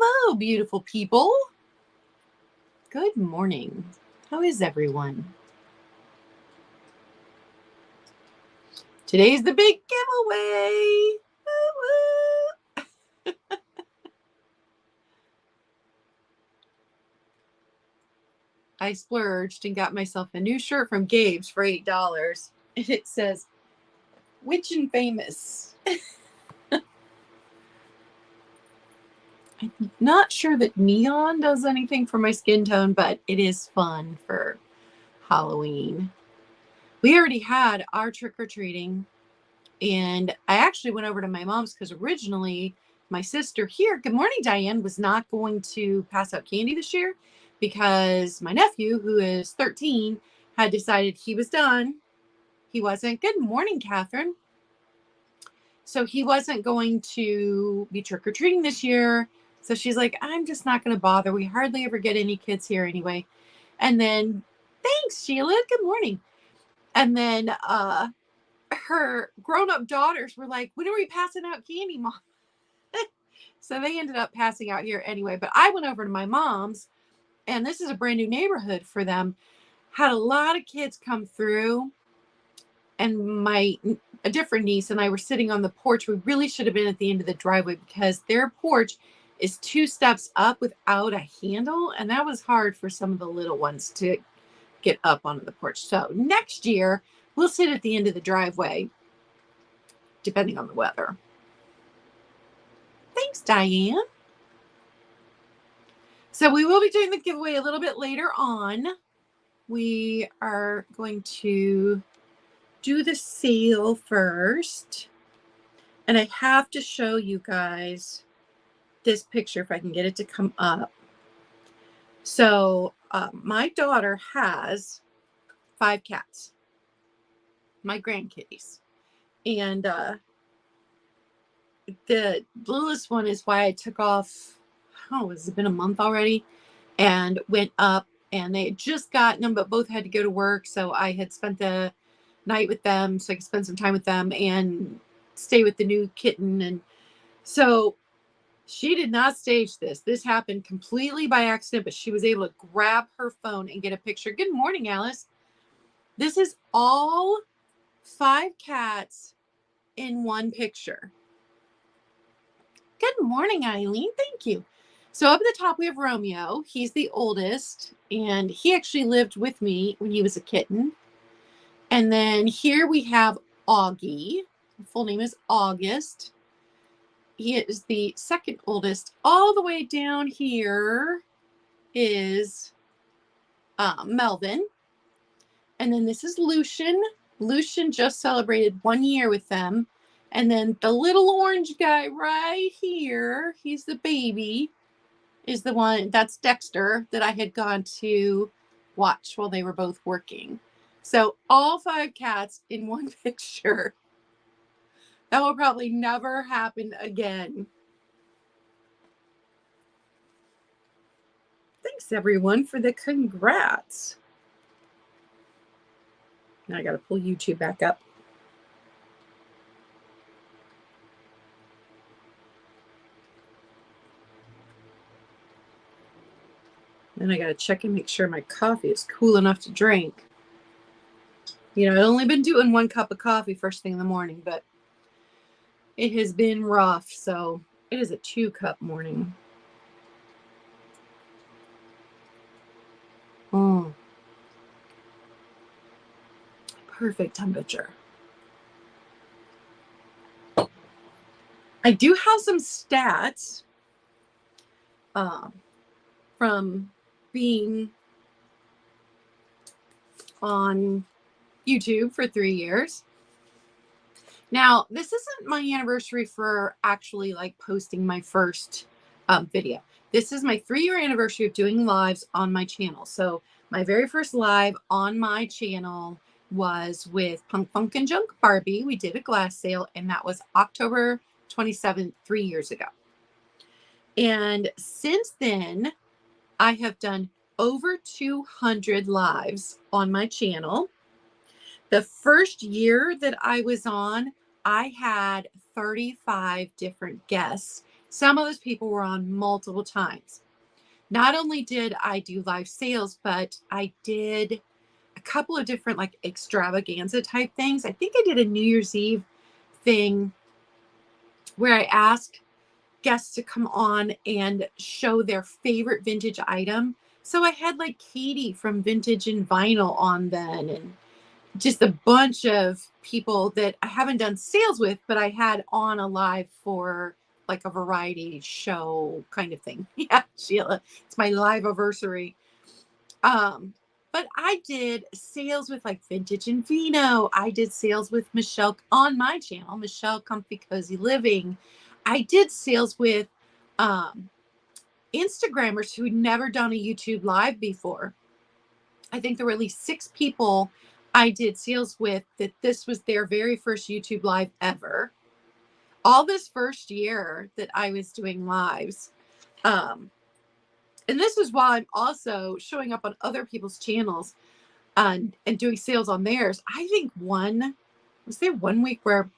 Hello, beautiful people. Good morning. How is everyone? Today's the big giveaway. Woo, woo. I splurged and got myself a new shirt from Gabe's for $8. And it says, Witch and Famous. I'm not sure that neon does anything for my skin tone, but it is fun for Halloween. We already had our trick-or-treating, and I actually went over to my mom's because originally my sister here, good morning, Diane, was not going to pass out candy this year because my nephew, who is 13, had decided he was done. He wasn't. Good morning, Catherine. So he wasn't going to be trick-or-treating this year. So she's like, I'm just not going to bother. We hardly ever get any kids here anyway. And then, thanks, Sheila. Good morning. And then her grown-up daughters were like, when are we passing out candy, Mom? So they ended up passing out here anyway. But I went over to my mom's, and this is a brand new neighborhood for them. Had a lot of kids come through, and a different niece and I were sitting on the porch. We really should have been at the end of the driveway because their porch is 2 steps up without a handle, and that was hard for some of the little ones to get up onto the porch. So next year we'll sit at the end of the driveway, depending on the weather. Thanks, Diane. So we will be doing the giveaway a little bit later on. We are going to do the sale first. And I have to show you guys this picture if I can get it to come up. So my daughter has 5 cats, my grandkitties. And the littlest one is why I took off, has it been a month already? And went up, and they had just gotten them, but both had to go to work. So I had spent the night with them so I could spend some time with them and stay with the new kitten. And so she did not stage this. This happened completely by accident, but she was able to grab her phone and get a picture. Good morning, Alice. This is all 5 cats in one picture. Good morning, Eileen. Thank you. So up at the top, we have Romeo. He's the oldest, and he actually lived with me when he was a kitten. And then here we have Augie. Her full name is August. He is the second oldest. All the way down here is Melvin. And then this is Lucian. Lucian just celebrated 1 year with them. And then the little orange guy right here, he's the baby, is the one, that's Dexter, that I had gone to watch while they were both working. So all 5 cats in one picture. That will probably never happen again. Thanks, everyone, for the congrats. Now I got to pull YouTube back up. Then I got to check and make sure my coffee is cool enough to drink. You know, I've only been doing 1 cup of coffee first thing in the morning, but it has been rough. So it is a 2-cup morning. Perfect temperature. I do have some stats from being on YouTube for 3 years. Now, this isn't my anniversary for actually like posting my first video. This is my 3-year anniversary of doing lives on my channel. So my very first live on my channel was with Punk Funk and Junk Barbie. We did a glass sale, and that was October 27th, 3 years ago. And since then, I have done over 200 lives on my channel. The first year that I was on, I had 35 different guests. Some of those people were on multiple times. Not only did I do live sales, but I did a couple of different like extravaganza type things. I think I did a New Year's Eve thing where I asked guests to come on and show their favorite vintage item. So I had like Katie from Vintage and Vinyl on then, and just a bunch of people that I haven't done sales with, but I had on a live for like a variety show kind of thing. Yeah, Sheila, it's my live anniversary. But I did sales with like Vintage and Vino. I did sales with Michelle on my channel, Michelle Comfy Cozy Living. I did sales with Instagrammers who'd never done a YouTube live before. I think there were at least 6 people I did sales with that this was their very first YouTube live ever. All this first year that I was doing lives. And this is while I'm also showing up on other people's channels and doing sales on theirs. I think was there one week where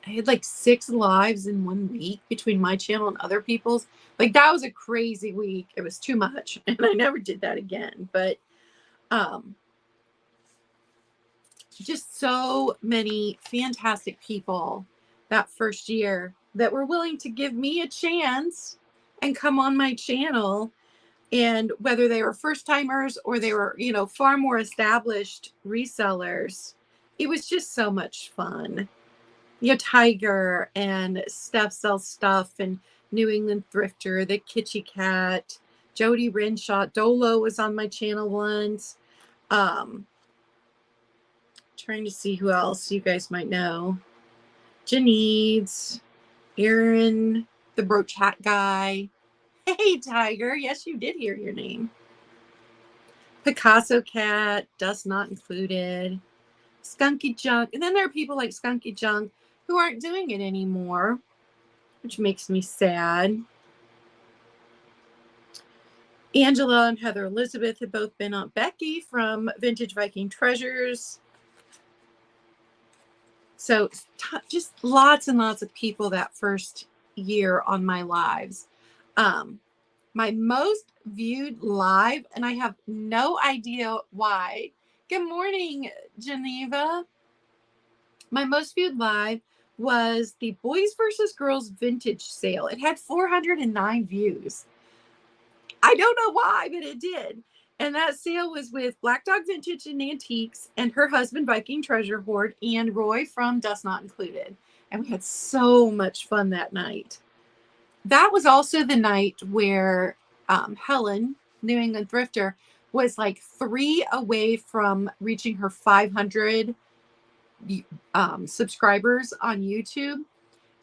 I had like 6 lives in 1 week between my channel and other people's. Like that was a crazy week. It was too much. And I never did that again. But just so many fantastic people that first year that were willing to give me a chance and come on my channel. And whether they were first timers or they were, far more established resellers, it was just so much fun. Tiger and Steph Sells Stuff and New England Thrifter, the Kitschy Cat, Jody Renshaw, Dolo was on my channel once. Trying to see who else you guys might know. Janice, Aaron, the Brooch Hat Guy. Hey, Tiger. Yes, you did hear your name. Picasso Cat, Dust Not Included. Skunky Junk. And then there are people like Skunky Junk who aren't doing it anymore, which makes me sad. Angela and Heather Elizabeth have both been on. Becky from Vintage Viking Treasures. So just lots and lots of people that first year on my lives. My most viewed live, and I have no idea why. Good morning, Geneva. My most viewed live was the Boys versus Girls vintage sale. It had 409 views. I don't know why, but it did. And that sale was with Black Dog Vintage and Antiques and her husband, Viking Treasure Hoard, and Roy from Dust Not Included. And we had so much fun that night. That was also the night where Helen, New England Thrifter, was like 3 away from reaching her 500 subscribers on YouTube.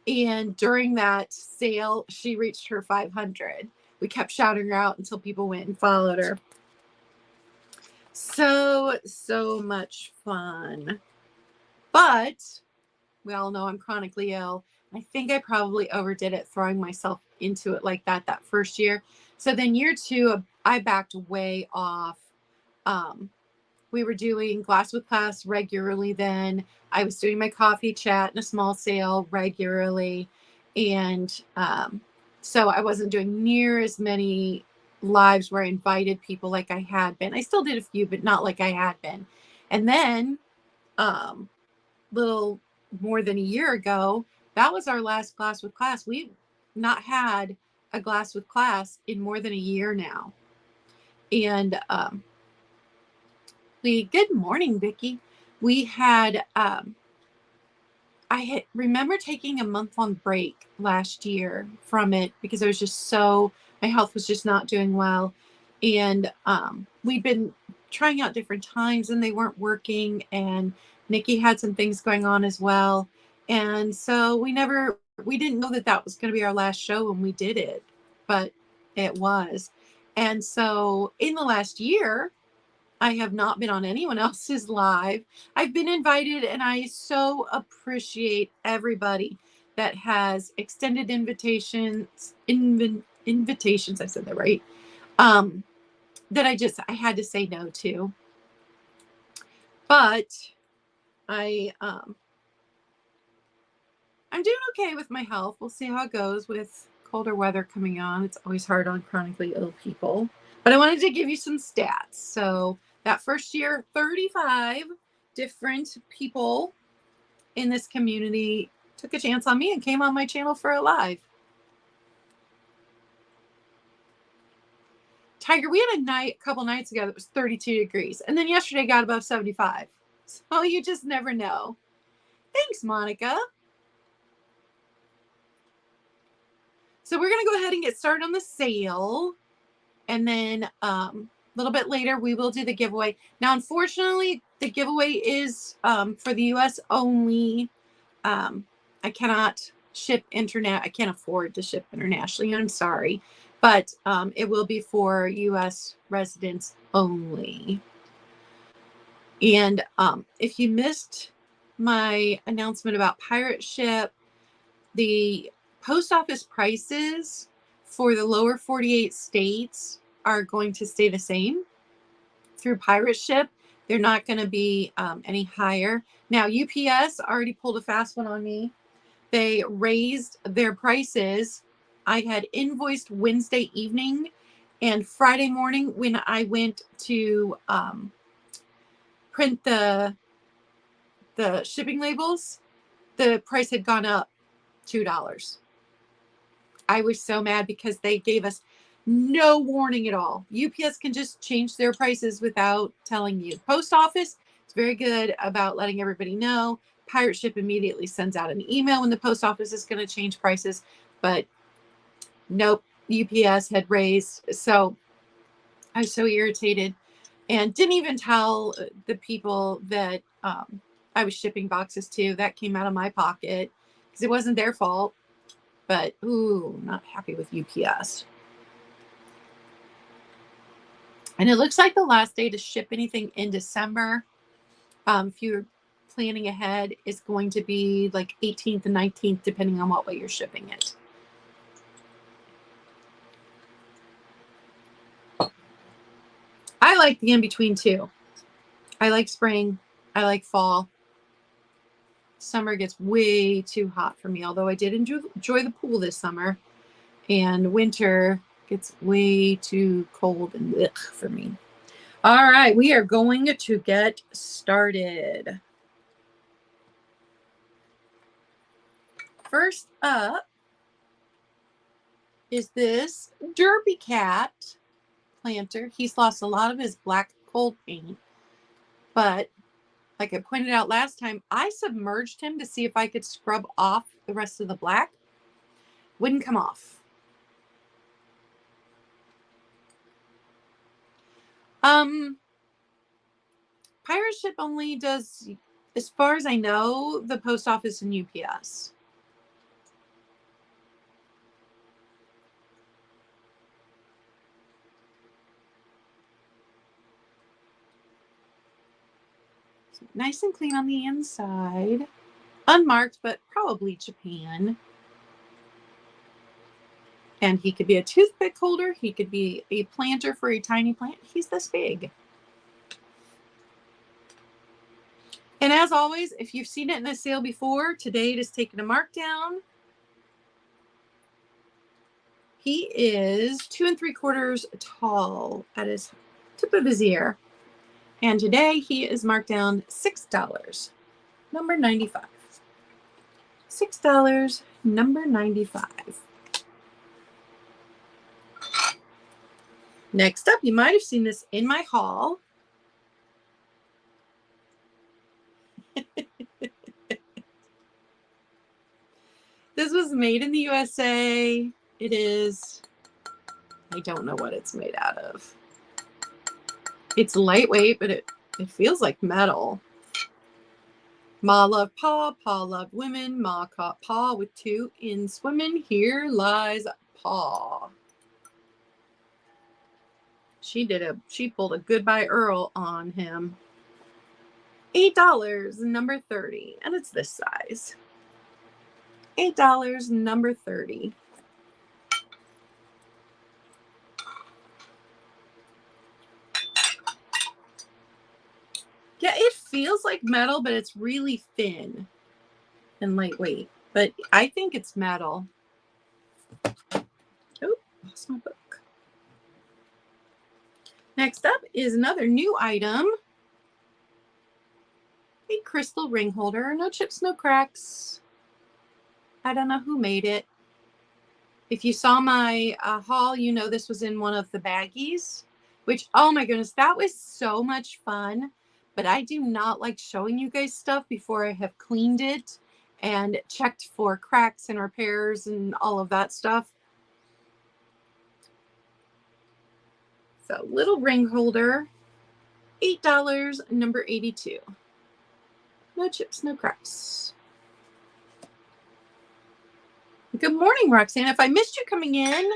And during that sale, she reached her 500. We kept shouting her out until people went and followed her. So much fun. But we all know I'm chronically ill. I think I probably overdid it throwing myself into it like that first year. So then year 2, I backed way off. We were doing Glass with Class regularly then. I was doing my coffee chat and a small sale regularly. And so I wasn't doing near as many lives where I invited people like I had been. I still did a few, but not like I had been. And then little more than a year ago, that was our last Glass with Class. We've not had a Glass with Class in more than a year now. And good morning, Vicki. We had I remember taking a month-long break last year from it because I was just my health was just not doing well. And we'd been trying out different times and they weren't working. And Nikki had some things going on as well. And so we didn't know that was going to be our last show when we did it, but it was. And so in the last year, I have not been on anyone else's live. I've been invited, and I so appreciate everybody that has extended invitations. Invitations, I said that right. That I had to say no to. But I'm doing okay with my health. We'll see how it goes with colder weather coming on. It's always hard on chronically ill people. But I wanted to give you some stats. So that first year, 35 different people in this community took a chance on me and came on my channel for a live. Tiger, we had a couple nights ago that was 32 degrees. And then yesterday got above 75. So you just never know. Thanks, Monica. So we're going to go ahead and get started on the sale. And then a little bit later, we will do the giveaway. Now, unfortunately, the giveaway is for the U.S. only. I cannot ship internet. I can't afford to ship internationally. I'm sorry. But it will be for U.S. residents only. And if you missed my announcement about pirate ship, the post office prices for the lower 48 states are going to stay the same through pirate ship. They're not going to be any higher. Now, UPS already pulled a fast one on me. They raised their prices. I had invoiced Wednesday evening, and Friday morning when I went to print the shipping labels, the price had gone up $2. I was so mad because they gave us no warning at all. UPS can just change their prices without telling you. Post office is very good about letting everybody know. Pirate ship immediately sends out an email when the post office is going to change prices, but nope, UPS had raised. So I was so irritated and didn't even tell the people that I was shipping boxes to. That came out of my pocket because it wasn't their fault. But, ooh, not happy with UPS. And it looks like the last day to ship anything in December, if you're planning ahead, is going to be like 18th and 19th, depending on what way you're shipping it. I like the in-between too. I like spring. I like fall. Summer gets way too hot for me, although I did enjoy the pool this summer. And winter gets way too cold and ugh for me. All right, we are going to get started. First up is this Derby Cat planter. He's lost a lot of his black cold paint, but like I pointed out last time, I submerged him to see if I could scrub off the rest of the black. Wouldn't come off. Pirate ship only does, as far as I know, the post office and UPS. So nice and clean on the inside. Unmarked, but probably Japan. And he could be a toothpick holder. He could be a planter for a tiny plant. He's this big. And as always, if you've seen it in a sale before, today it is taking a markdown. He is 2 3/4 tall at his tip of his ear. And today he is marked down $6, number 95. $6, number 95. Next up, you might have seen this in my haul. This was made in the USA. It is, I don't know what it's made out of. It's lightweight, but it feels like metal. Ma loved Pa, Pa loved women. Ma caught Pa with 2 in swimming. Here lies Pa. She pulled a Goodbye Earl on him. $8, number 30, and it's this size. $8, number 30. Yeah, it feels like metal, but it's really thin and lightweight. But I think it's metal. my book? Next up is another new item. A crystal ring holder. No chips, no cracks. I don't know who made it. If you saw my haul, you know this was in one of the baggies, which, oh my goodness, that was so much fun. But I do not like showing you guys stuff before I have cleaned it and checked for cracks and repairs and all of that stuff. So little ring holder, $8, number 82. No chips, no cracks. Good morning, Roxanne. If I missed you coming in,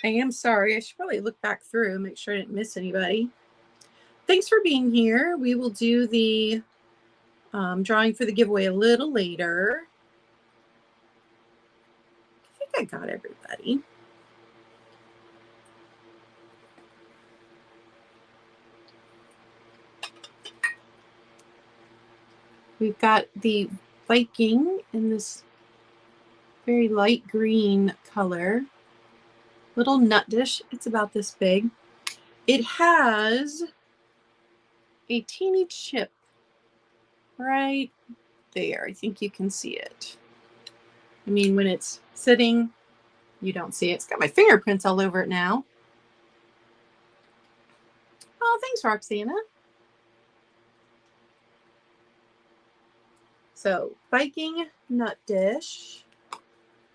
I am sorry. I should probably look back through, make sure I didn't miss anybody. Thanks for being here. We will do the drawing for the giveaway a little later. I think I got everybody. We've got the Viking in this very light green color. Little nut dish. It's about this big. It has a teeny chip right there. I think you can see it. I mean, when it's sitting, you don't see it. It's got my fingerprints all over it now. Oh, thanks, Roxana. So Viking nut dish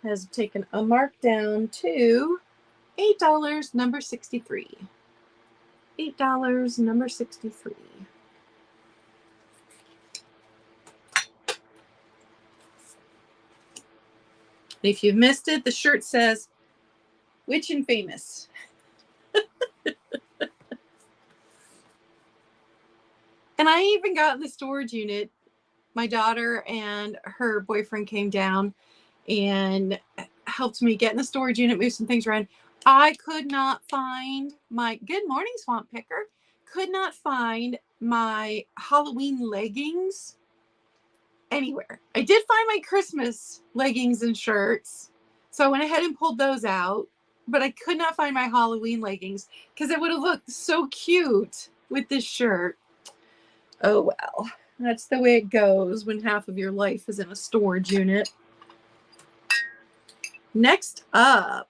has taken a mark down to $8, number 63. $8, number 63. If you've missed it, the shirt says Witch and Famous. And I even got in the storage unit. My daughter and her boyfriend came down and helped me get in the storage unit, move some things around. I could not find my, good morning, Swamp Picker, could not find my Halloween leggings anywhere. I did find my Christmas leggings and shirts, so I went ahead and pulled those out, but I could not find my Halloween leggings because it would have looked so cute with this shirt. Oh well, that's the way it goes when half of your life is in a storage unit. Next up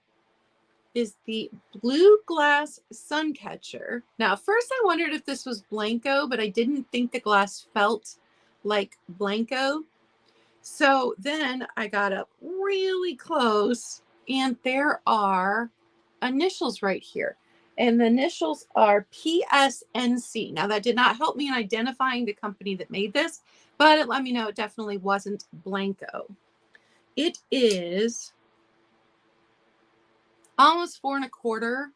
is the blue glass sun catcher. Now, at first I wondered if this was Blanco, but I didn't think the glass felt like Blanco. So then I got up really close, and there are initials right here. And the initials are PSNC. Now, that did not help me in identifying the company that made this, but it let me know it definitely wasn't Blanco. It is almost 4 1/4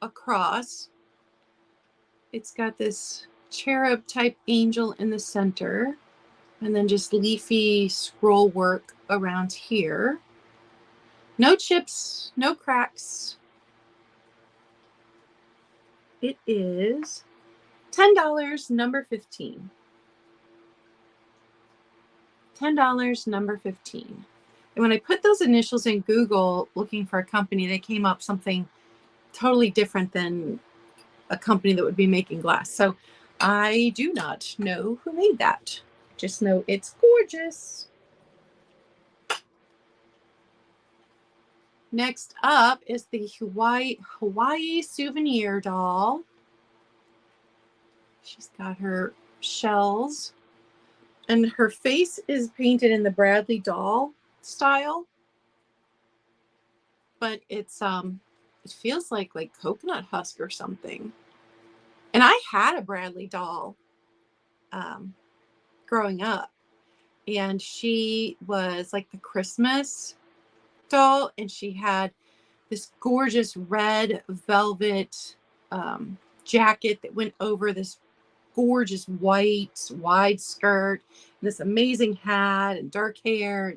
across. It's got this cherub type angel in the center, and then just leafy scroll work around here. No chips, no cracks. It is $10, number 15. $10, number 15. And when I put those initials in Google looking for a company, they came up something totally different than a company that would be making glass. So I do not know who made that. Just know it's gorgeous. Next up is the Hawaii souvenir doll. She's got her shells, and her face is painted in the Bradley doll style, but it's it feels like coconut husk or something. And I had a Bradley doll growing up, and she was like the Christmas doll, and she had this gorgeous red velvet jacket that went over this gorgeous white wide skirt, and this amazing hat and dark hair.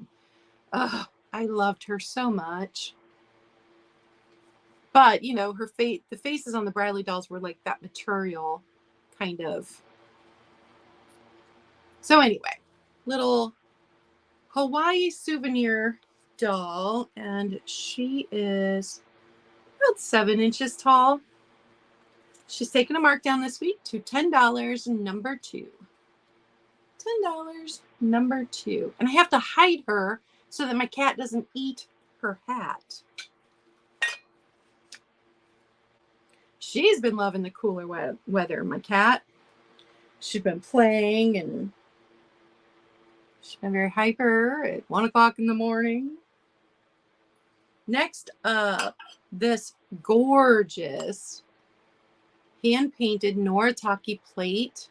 I loved her so much. But you know, her face, the faces on the Bradley dolls were like that material kind of. So anyway, little Hawaii souvenir doll, and she is about 7 inches tall. She's taking a markdown this week to $10, number 2. $10, number 2. And I have to hide her so that my cat doesn't eat her hat. She's been loving the cooler weather, my cat. She's been playing and she's been very hyper at 1 o'clock in the morning. Next up, this gorgeous hand-painted Noritake plate.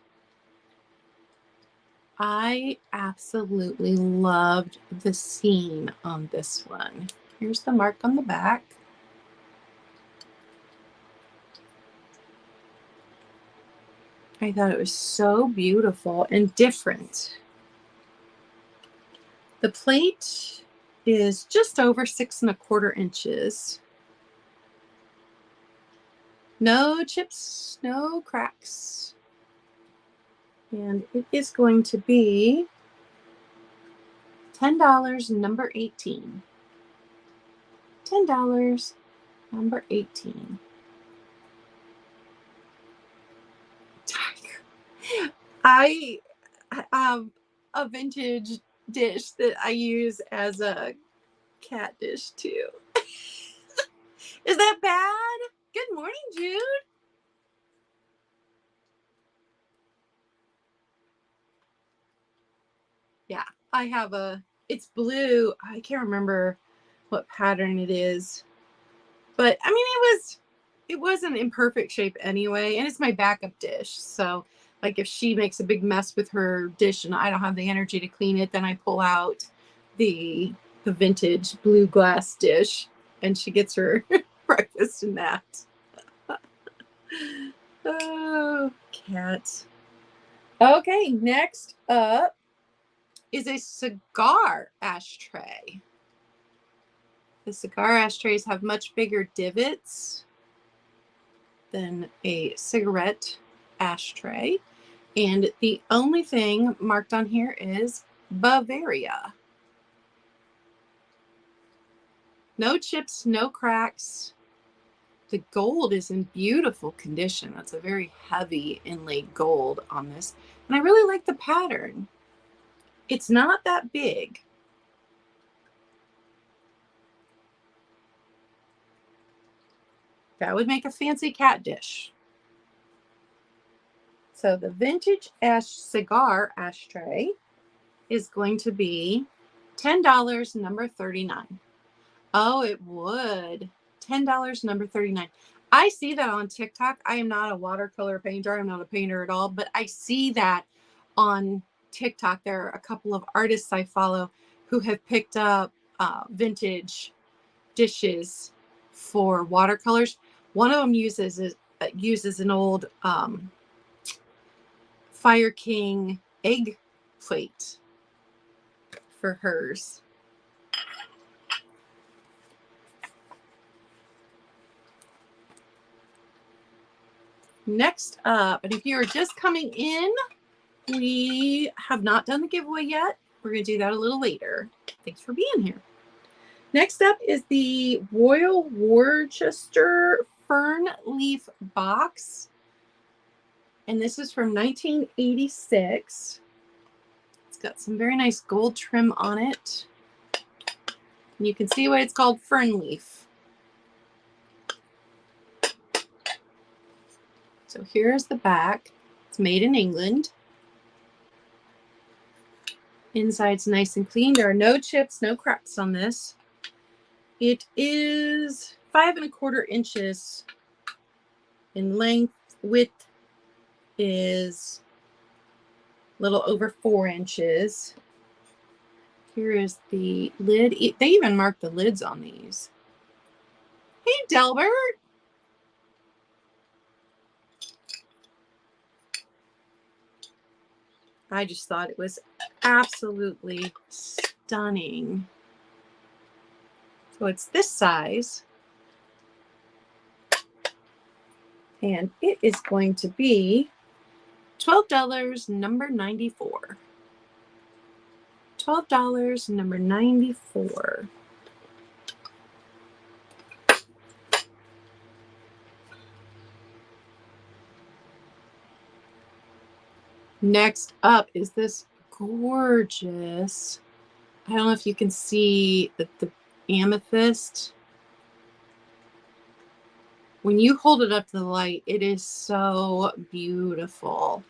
I absolutely loved the scene on this one. Here's the mark on the back. I thought it was so beautiful and different. The plate is just over 6 1/4 inches. No chips, no cracks. And it is going to be $10, number 18. $10, number 18. I have a vintage dish that I use as a cat dish too. Is that bad? Good morning, Jude. Yeah, I have it's blue. I can't remember what pattern it is. But I mean, it wasn't in perfect shape anyway. And it's my backup dish. So like if she makes a big mess with her dish and I don't have the energy to clean it, then I pull out the vintage blue glass dish and she gets her breakfast in that. Oh, cat. Okay, next up is a cigar ashtray. The cigar ashtrays have much bigger divots than a cigarette ashtray. And the only thing marked on here is Bavaria. No chips, no cracks. The gold is in beautiful condition. That's a very heavy inlaid gold on this. And I really like the pattern. It's not that big. That would make a fancy cat dish. So the vintage cigar ashtray is going to be $10, number 39. Oh, it would. $10, number 39. I see that on TikTok. I am not a watercolor painter. I'm not a painter at all, but I see that on TikTok. There are a couple of artists I follow who have picked up vintage dishes for watercolors. One of them uses an old Fire King egg plate for hers. Next up, and if you are just coming in, we have not done the giveaway yet. We're going to do that a little later. Thanks for being here. Next up is the Royal Worcester Fern Leaf box. And this is from 1986. It's got some very nice gold trim on it. And you can see why it's called Fern Leaf. So here's the back. It's made in England. Inside's nice and clean. There are no chips, no cracks on this. It is 5 1/4 inches in length. Width is a little over 4 inches. Here is the lid. They even mark the lids on these. Hey, Delbert. I just thought it was absolutely stunning. So it's this size. And it is going to be $12, number 94. $12, number 94. Next up is this gorgeous, I don't know if you can see the amethyst. When you hold it up to the light, it is so beautiful.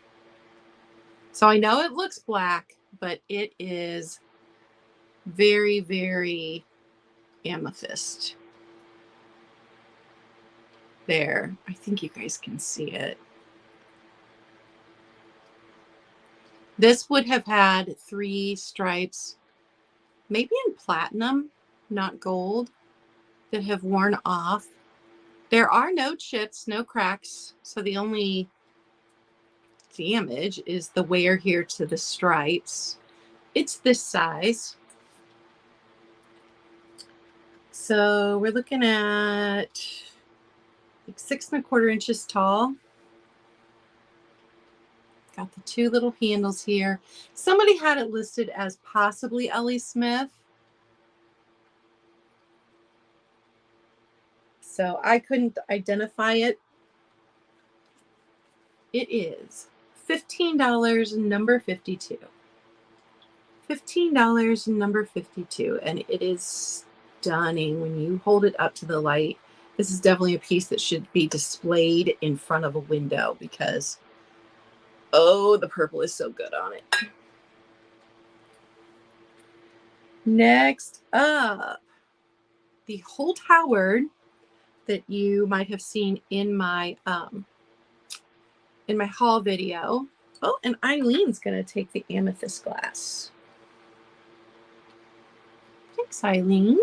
So I know it looks black, but it is very, very amethyst. There, I think you guys can see it. This would have had 3 stripes, maybe in platinum, not gold, that have worn off. There are no chips, no cracks, so the only damage is the wear here to the stripes. It's this size. So we're looking at like 6 1/4 inches tall. Got the 2 little handles here. Somebody had it listed as possibly Ellie Smith. So I couldn't identify it. It is $15, number 52. $15, number 52. And it is stunning when you hold it up to the light. This is definitely a piece that should be displayed in front of a window because, oh, the purple is so good on it. Next up, the Holt Howard that you might have seen in my haul video. Oh, and Eileen's gonna take the amethyst glass. Thanks, Eileen.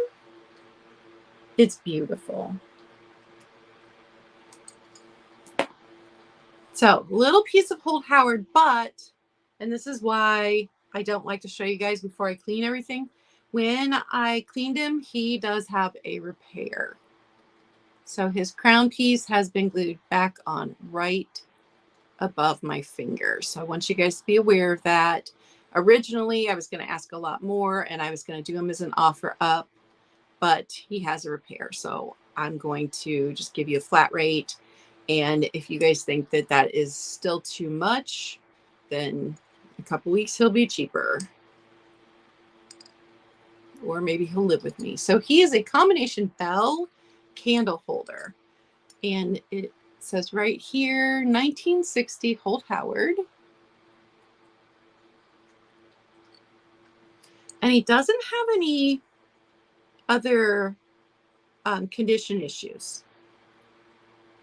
It's beautiful. So, little piece of Holt Howard, but, and this is why I don't like to show you guys before I clean everything. When I cleaned him, he does have a repair. So his crown piece has been glued back on right above my finger. So I want you guys to be aware of that. Originally, I was going to ask a lot more and I was going to do him as an offer up, but he has a repair. So I'm going to just give you a flat rate. And if you guys think that that is still too much, then in a couple weeks he'll be cheaper. Or maybe he'll live with me. So he is a combination bell candle holder. And it says right here, 1960 Holt Howard. And he doesn't have any other condition issues.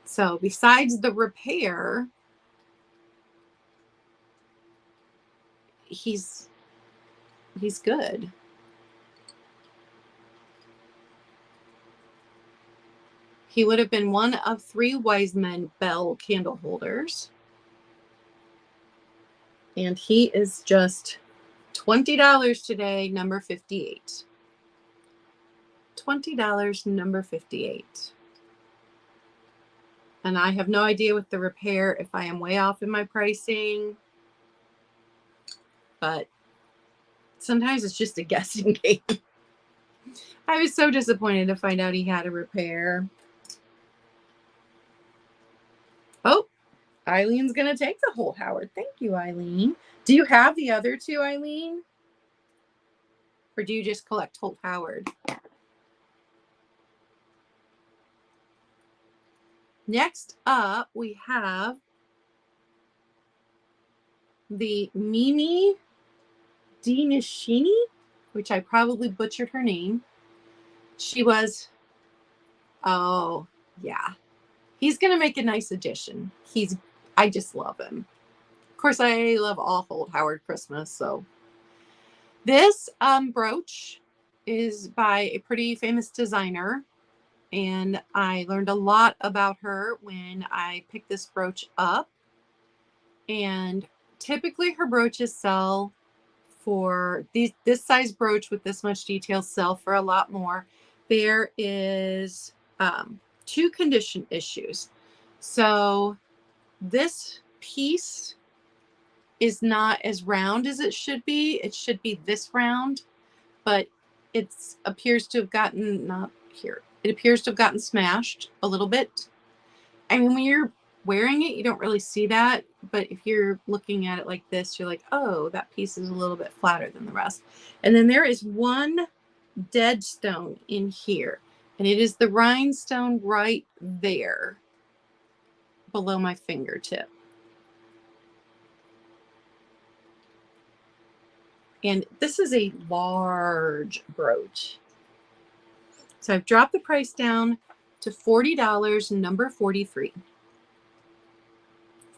So besides the repair, he's good. He would have been one of 3 wise men bell candle holders. And he is just $20 today, number 58. $20, number 58. And I have no idea with the repair if I am way off in my pricing. But sometimes it's just a guessing game. I was so disappointed to find out he had a repair. Oh, Eileen's going to take the Holt Howard. Thank you, Eileen. Do you have the other 2, Eileen? Or do you just collect Holt Howard? Next up, we have the Mimi Dinishini, which I probably butchered her name. She was, oh, yeah. He's going to make a nice addition. I just love him. Of course, I love all Holt Howard Christmas. So this brooch is by a pretty famous designer. And I learned a lot about her when I picked this brooch up. And typically her brooches sell for this size brooch with this much detail sell for a lot more. There is 2 condition issues. So this piece is not as round as it should be. It should be this round, but it appears to have gotten, not here. It appears to have gotten smashed a little bit. I mean, when you're wearing it, you don't really see that. But if you're looking at it like this, you're like, oh, that piece is a little bit flatter than the rest. And then there is one dead stone in here, and it is the rhinestone right there below my fingertip. And this is a large brooch. So I've dropped the price down to $40, number 43.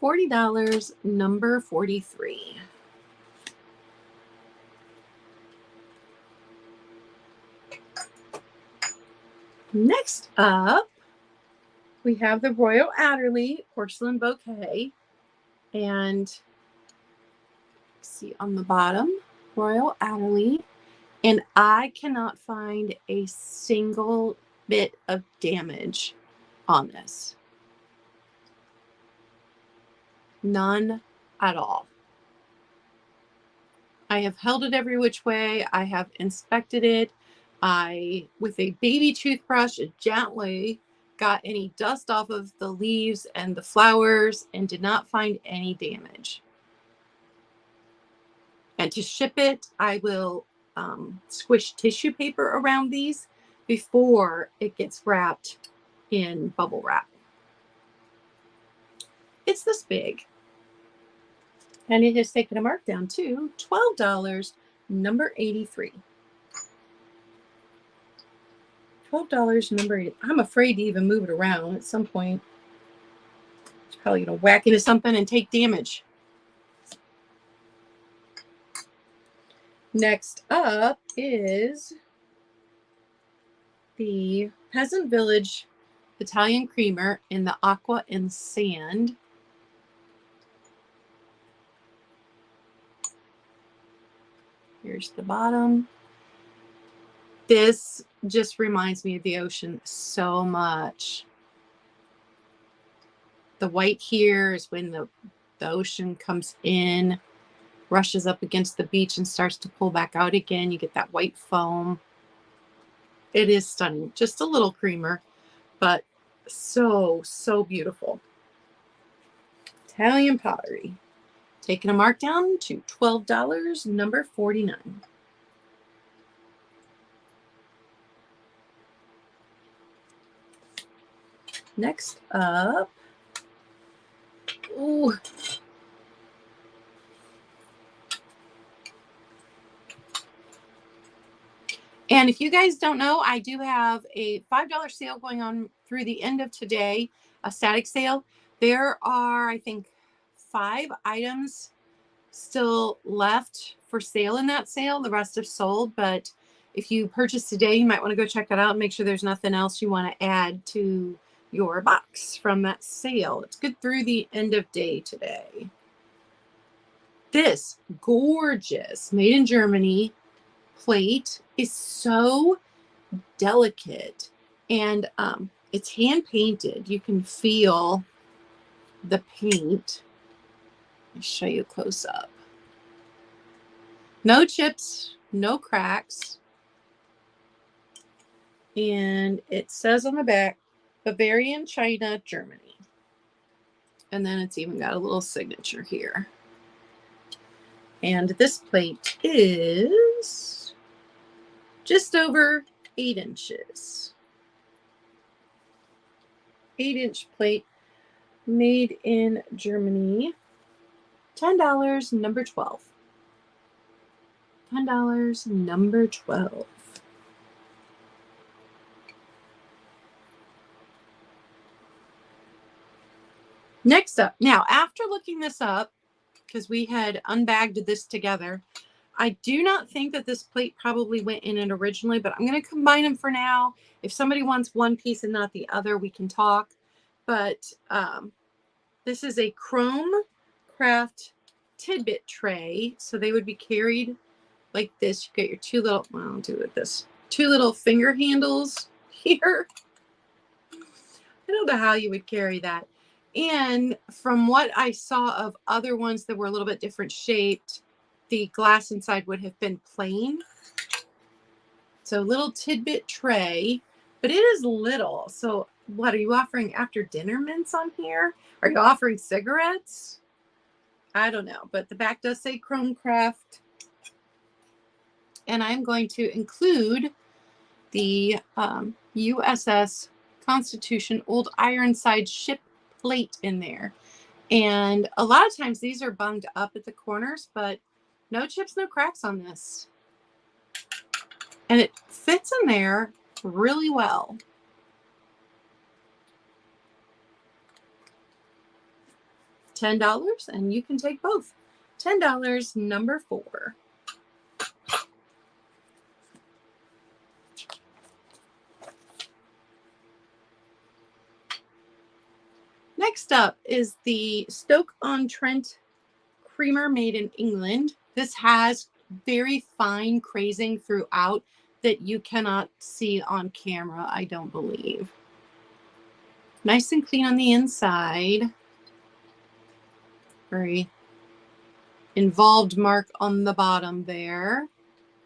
$40, number 43. Next up, we have the Royal Adderley porcelain bouquet. And see on the bottom, Royal Adderley. And I cannot find a single bit of damage on this. None at all. I have held it every which way. I have inspected it. I, with a baby toothbrush, gently got any dust off of the leaves and the flowers and did not find any damage. And to ship it, I will squish tissue paper around these before it gets wrapped in bubble wrap. It's this big. And it has taken a markdown to $12, number 83. $12, number 80. I'm afraid to even move it around at some point. It's probably going to whack into something and take damage. Next up is the Peasant Village Italian Creamer in the Aqua and Sand. Here's the bottom. This just reminds me of the ocean so much. The white here is when the ocean comes in, rushes up against the beach and starts to pull back out again. You get that white foam. It is stunning. Just a little creamer, but so, so beautiful. Italian pottery. Taking a markdown to $12, number 49. Next up, ooh. And if you guys don't know, I do have a $5 sale going on through the end of today, a static sale. There are, I think, 5 items still left for sale in that sale. The rest have sold, but if you purchase today, you might want to go check that out and make sure there's nothing else you want to add to your box from that sale. It's good through the end of day today. This gorgeous made in Germany plate is so delicate, and it's hand painted. You can feel the paint. Let me show you close up. No chips, no cracks. And it says on the back, Bavarian, China, Germany. And then it's even got a little signature here. And this plate is just over 8 inches. 8-inch plate made in Germany. $10, number 12. $10, number 12. Next up, now after looking this up, because we had unbagged this together, I do not think that this plate probably went in it originally, but I'm going to combine them for now. If somebody wants one piece and not the other, we can talk. But this is a chrome craft tidbit tray. So they would be carried like this. You get your 2 little, well, I'll do it with this, 2 little finger handles here. I don't know how you would carry that. And from what I saw of other ones that were a little bit different shaped, the glass inside would have been plain. So little tidbit tray, but it is little. So what are you offering after dinner mints on here? Are you offering cigarettes? I don't know, but the back does say Chromecraft. And I'm going to include the USS Constitution Old Ironside ship plate in there. And a lot of times these are bunged up at the corners, but no chips, no cracks on this. And it fits in there really well. $10, and you can take both. $10, number 4. Next up is the Stoke-on-Trent creamer made in England. This has very fine crazing throughout that you cannot see on camera, I don't believe. Nice and clean on the inside. Very involved mark on the bottom there.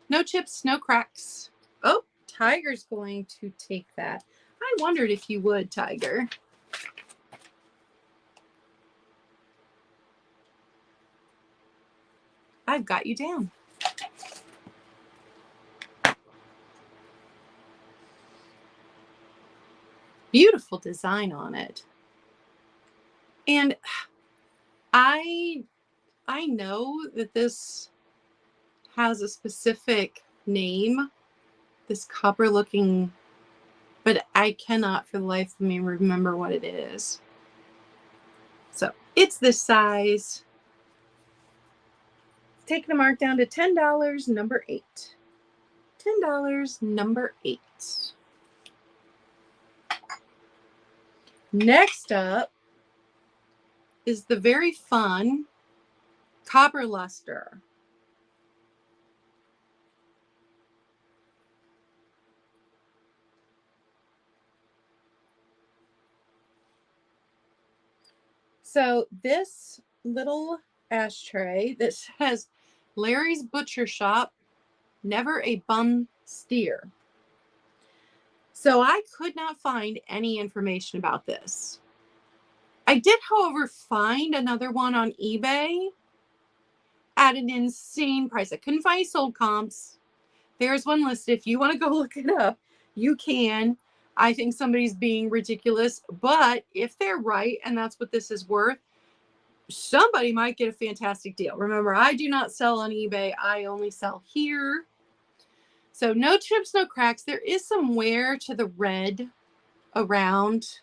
No chips, no cracks. Oh, Tiger's going to take that. I wondered if you would, Tiger. I've got you down. Beautiful design on it. And I know that this has a specific name, this copper looking, but I cannot for the life of me remember what it is. So it's this size. Taking the mark down to $10, number 8. $10, number 8. Next up is the very fun copper luster. So this little ashtray that says Larry's Butcher Shop, never a bum steer. So I could not find any information about this. I did, however, find another one on eBay at an insane price. I couldn't find any sold comps. There's one listed. If you want to go look it up, you can. I think somebody's being ridiculous, but if they're right and that's what this is worth, somebody might get a fantastic deal. Remember, I do not sell on eBay. I only sell here. So no chips, no cracks. There is some wear to the red around.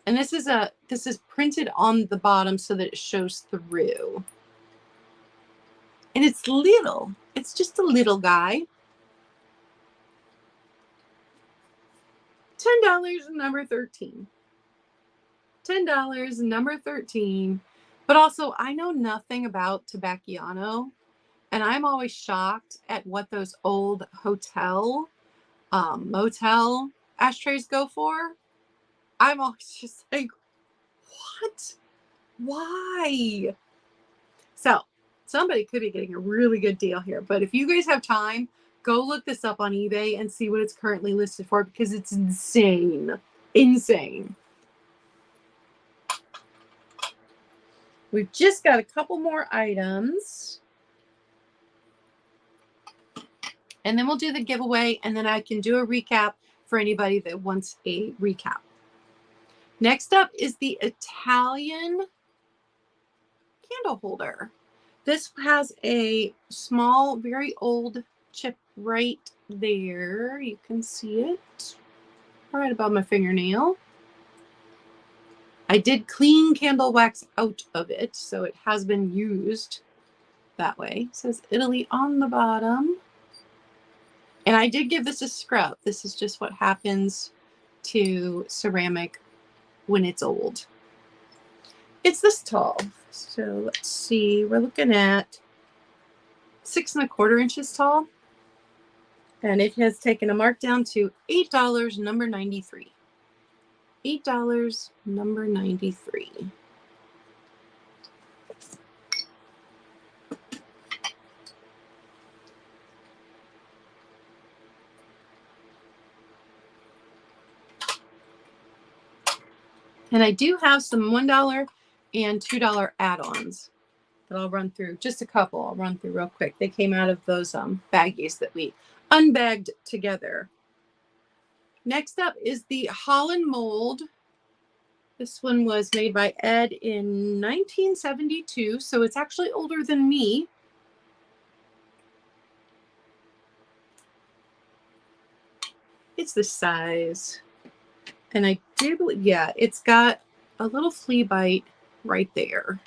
And this is printed on the bottom so that it shows through. And it's little. It's just a little guy. $10, number 13. $10, number 13. But also, I know nothing about Tobacciano, and I'm always shocked at what those old hotel, motel ashtrays go for. I'm always just like, what? Why? So somebody could be getting a really good deal here. But if you guys have time, go look this up on eBay and see what it's currently listed for, because it's insane. Insane. We've just got a couple more items. And then we'll do the giveaway, and then I can do a recap for anybody that wants a recap. Next up is the Italian candle holder. This has a small, very old chip right there. You can see it right above my fingernail. I did clean candle wax out of it, so it has been used that way. It says Italy on the bottom. And I did give this a scrub. This is just what happens to ceramic when it's old. It's this tall. So let's see. We're looking at 6 1/4 inches tall. And it has taken a mark down to $8, number 93. $8, number 93. And I do have some $1 and $2 add-ons that I'll run through. Just a couple I'll run through real quick. They came out of those baggies that we unbagged together. Next up is the Holland mold. This one was made by Ed in 1972, so it's actually older than me. It's this size. And I do believe, yeah, it's got a little flea bite right there.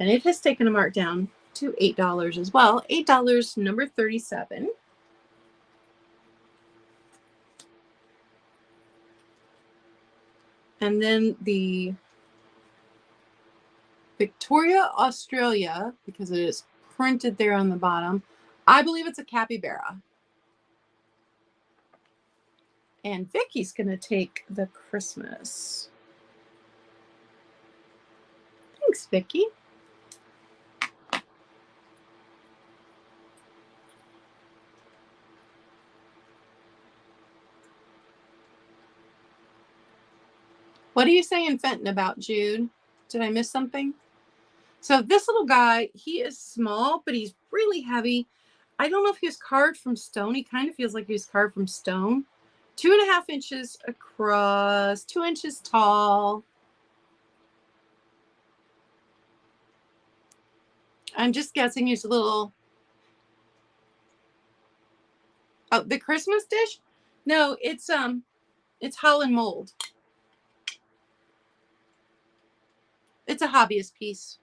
And it has taken a markdown to $8 as well. $8, number 37. And then the Victoria, Australia, because it is printed there on the bottom. I believe it's a capybara. And Vicky's going to take the Christmas. Thanks, Vicky. What are you saying Fenton about, Jude? Did I miss something? So this little guy, he is small, but he's really heavy. I don't know if he was carved from stone. He kind of feels like he was carved from stone. 2.5 inches across, 2 inches tall. I'm just guessing he's a little... Oh, the Christmas dish? No, it's Holland mold. It's a hobbyist piece.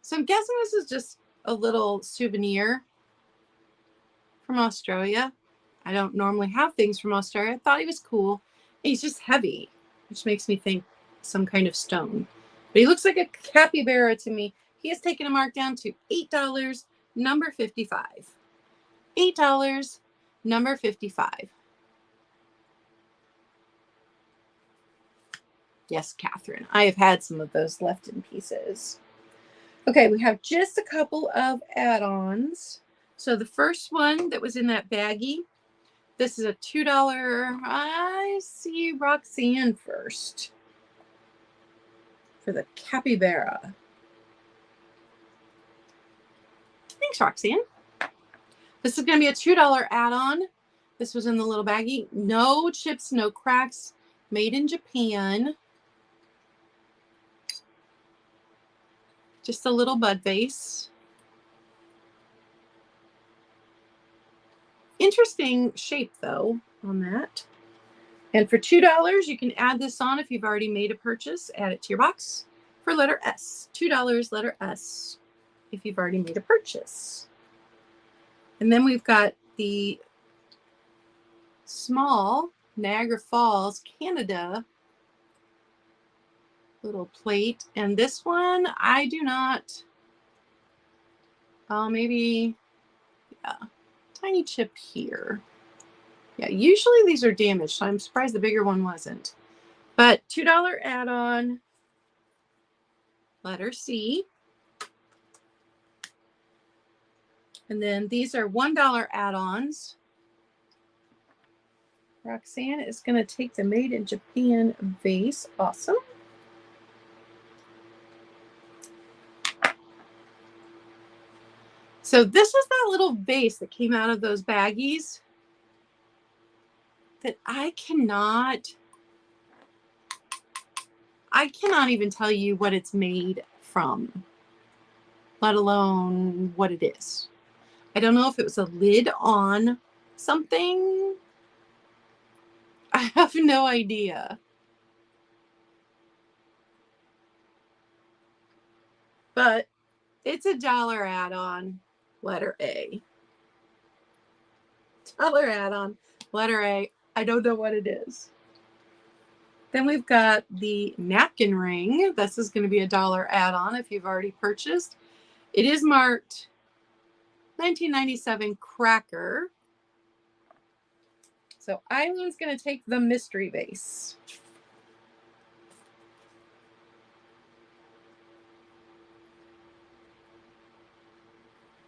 So I'm guessing this is just a little souvenir from Australia. I don't normally have things from Australia. I thought he was cool. He's just heavy, which makes me think some kind of stone. But he looks like a capybara to me. He has taken a markdown to $8, number 55. $8, number 55. Yes, Catherine. I have had some of those left in pieces. Okay, we have just a couple of add-ons. So the first one that was in that baggie, this is a $2. I see Roxanne first for the capybara. Thanks, Roxanne. This is going to be a $2 add-on. This was in the little baggie. No chips, no cracks. Made in Japan. Just a little bud vase. Interesting shape, though, on that. And for $2, you can add this on if you've already made a purchase. Add it to your box for letter S. $2, letter S, if you've already made a purchase. And then we've got the small Niagara Falls, Canada little plate. And this one, I do not, maybe, yeah, tiny chip here. Yeah, usually these are damaged, so I'm surprised the bigger one wasn't. But $2 add-on, letter C. And then these are $1 add-ons. Roxanne is going to take the Made in Japan vase. Awesome. So this is that little vase that came out of those baggies that I cannot even tell you what it's made from, let alone what it is. I don't know if it was a lid on something. I have no idea. But it's a $1 add-on, letter A. $1 add-on, letter A. I don't know what it is. Then we've got the napkin ring. This is going to be a $1 add-on if you've already purchased. It is marked 1997 cracker. So Eileen's going to take the mystery vase.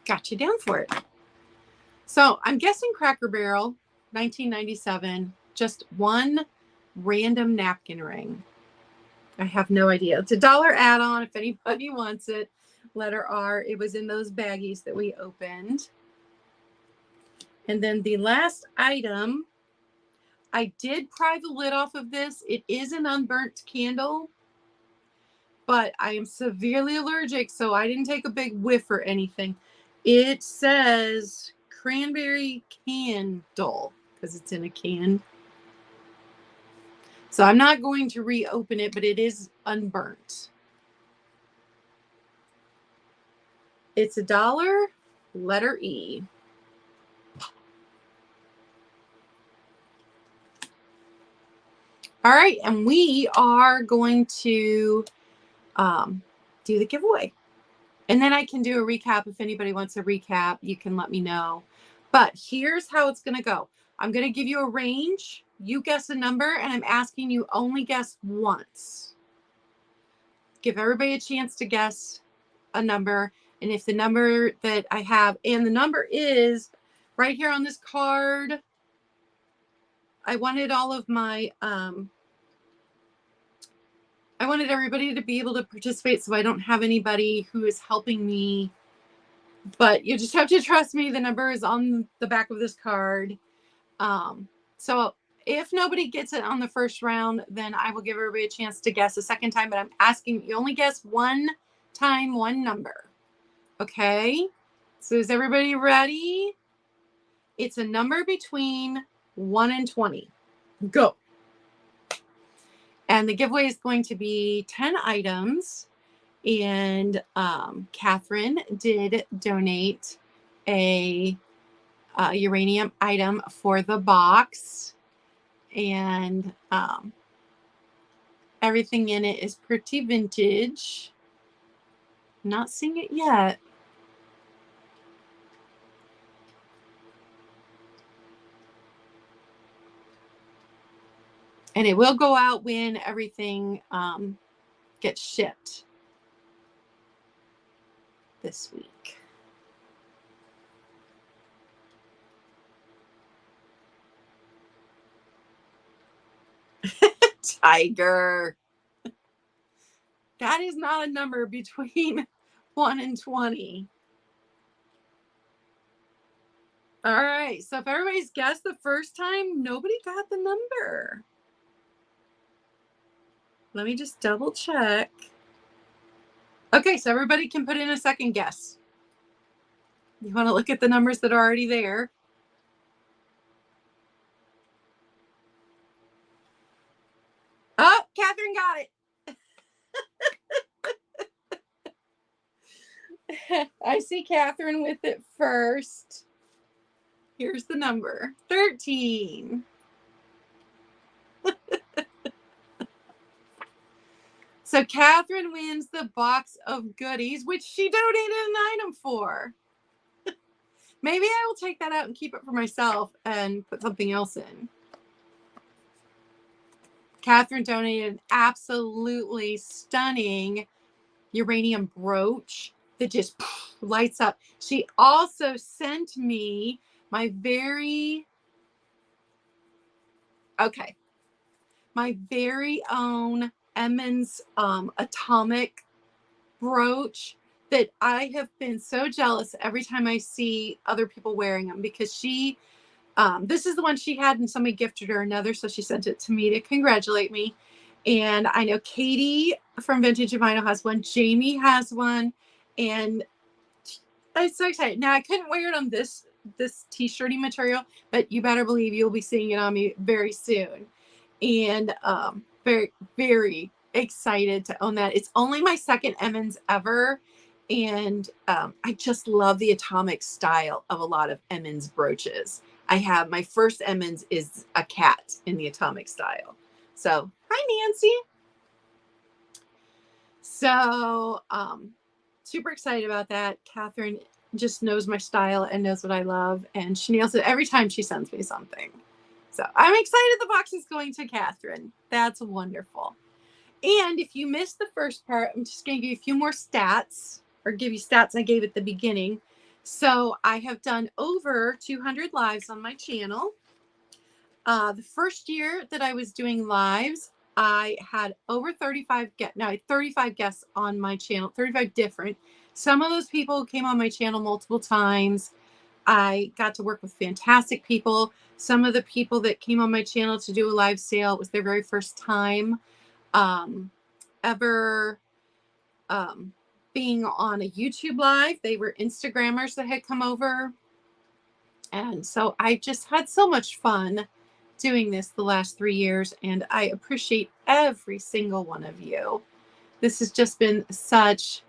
Got you down for it. So I'm guessing Cracker Barrel, 1997, just one random napkin ring. I have no idea. It's $1 add-on if anybody wants it. Letter R. It was in those baggies that we opened. And then the last item, I did pry the lid off of this. It is an unburnt candle, but I am severely allergic, so I didn't take a big whiff or anything. It says cranberry candle because it's in a can. So I'm not going to reopen it, but it is unburnt. It's $1, letter E. All right, and we are going to do the giveaway. And then I can do a recap. If anybody wants a recap, you can let me know. But here's how it's going to go. I'm going to give you a range. You guess a number, and I'm asking you only guess once. Give everybody a chance to guess a number. And if the number that I have, and the number is right here on this card, I wanted all of my, I wanted everybody to be able to participate so I don't have anybody who is helping me. But you just have to trust me. The number is on the back of this card. So if nobody gets it on the first round, then I will give everybody a chance to guess a second time. But I'm asking you only guess one time, one number. Okay? So is everybody ready? It's a number between 1 and 20. Go. And the giveaway is going to be 10 items. And Catherine did donate a uranium item for the box. And everything in it is pretty vintage. Not seeing it yet. And it will go out when everything gets shipped this week. Tiger. That is not a number between 1 and 20. All right. So if everybody's guessed the first time, nobody got the number. Let me just double check. Okay. So everybody can put in a second guess. You want to look at the numbers that are already there. Oh, Catherine got it. I see Catherine with it first. Here's the number, 13. So Catherine wins the box of goodies, which she donated an item for. Maybe I will take that out and keep it for myself and put something else in. Catherine donated an absolutely stunning uranium brooch that just lights up. She also sent me my very own Emmons atomic brooch that I have been so jealous every time I see other people wearing them, because she this is the one she had and somebody gifted her another, so she sent it to me to congratulate me. And I know Katie from Vintage of Vinyl has one, Jamie has one, and I'm so excited. Now I couldn't wear it on this t-shirty material, but you better believe you'll be seeing it on me very soon. And very, very excited to own that. It's only my second Emmons ever. And I just love the atomic style of a lot of Emmons brooches. I have my first Emmons is a cat in the atomic style. So, hi, Nancy. So, super excited about that. Catherine just knows my style and knows what I love. And she nails it every time she sends me something. So I'm excited the box is going to Catherine. That's wonderful. And if you missed the first part, I'm just going to give you a few more stats, or give you stats I gave at the beginning. So I have done over 200 lives on my channel. The first year that I was doing lives, I had over 35 guests on my channel, 35 different. Some of those people came on my channel multiple times. I got to work with fantastic people. Some of the people that came on my channel to do a live sale, it was their very first time ever being on a YouTube live. They were Instagrammers that had come over. And so I just had so much fun doing this the last 3 years, and I appreciate every single one of you. This has just been such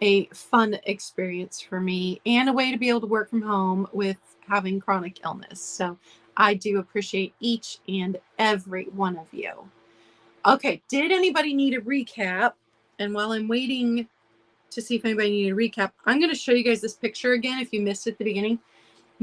a fun experience for me and a way to be able to work from home with having chronic illness. So I do appreciate each and every one of you. Okay, did anybody need a recap? And while I'm waiting to see if anybody needed a recap, I'm going to show you guys this picture again if you missed it at the beginning.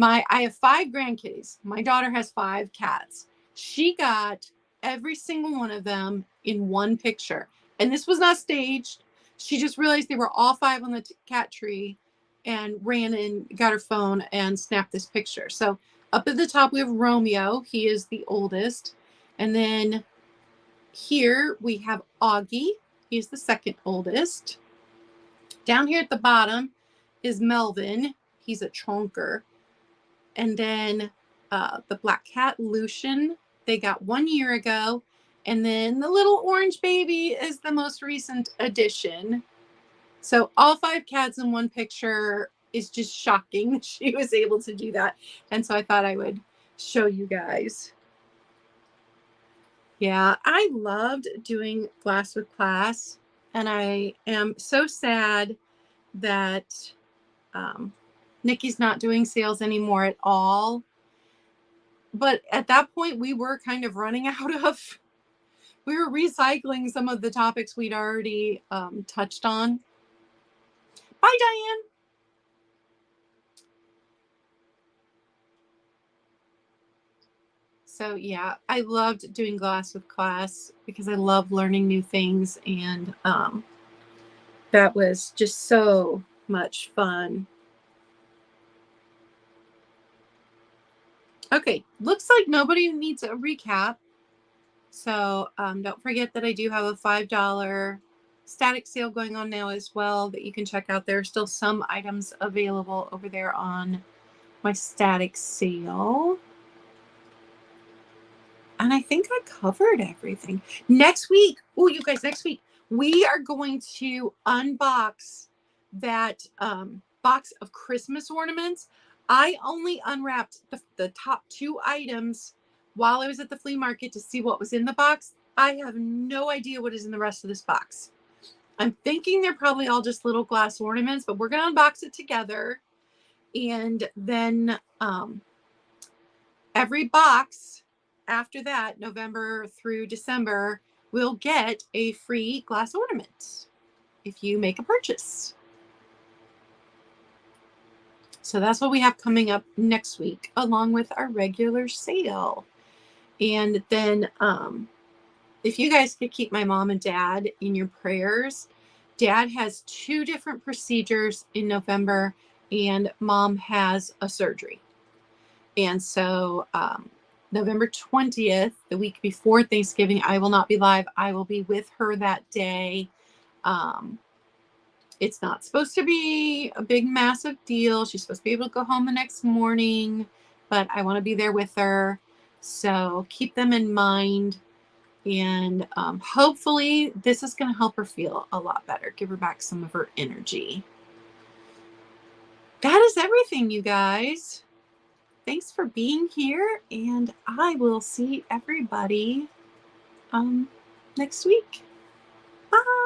I have 5 grandkids. My daughter has 5 cats. She got every single one of them in one picture. And this was not staged. She just realized they were all 5 on the cat tree and ran and got her phone and snapped this picture. So up at the top, we have Romeo. He is the oldest. And then here we have Augie. He's the second oldest. Down here at the bottom is Melvin. He's a chonker. And then the black cat, Lucian, they got 1 year ago. And then the little orange baby is the most recent addition. So all 5 cats in one picture is just shocking. She was able to do that. And so I thought I would show you guys. Yeah, I loved doing Glass with Class. And I am so sad that Nikki's not doing sales anymore at all. But at that point, we were kind of running out of, we were recycling some of the topics we'd already touched on. Bye, Diane. So yeah, I loved doing Glass with Class because I love learning new things. And that was just so much fun. Okay, looks like nobody needs a recap. So don't forget that I do have a $5 static sale going on now as well that you can check out. There are still some items available over there on my static sale. And I think I covered everything. Next week, oh, you guys, next week, we are going to unbox that box of Christmas ornaments. I only unwrapped the top 2 items while I was at the flea market to see what was in the box. I have no idea what is in the rest of this box. I'm thinking they're probably all just little glass ornaments, but we're going to unbox it together. And then every box after that, November through December, will get a free glass ornament if you make a purchase. So that's what we have coming up next week, along with our regular sale. And then if you guys could keep my mom and dad in your prayers. Dad has 2 different procedures in November, and mom has a surgery. And so November 20th, the week before Thanksgiving, I will not be live. I will be with her that day. It's not supposed to be a big, massive deal. She's supposed to be able to go home the next morning, but I want to be there with her. So keep them in mind. And hopefully this is going to help her feel a lot better, give her back some of her energy. That is everything, you guys. Thanks for being here, and I will see everybody next week. Bye.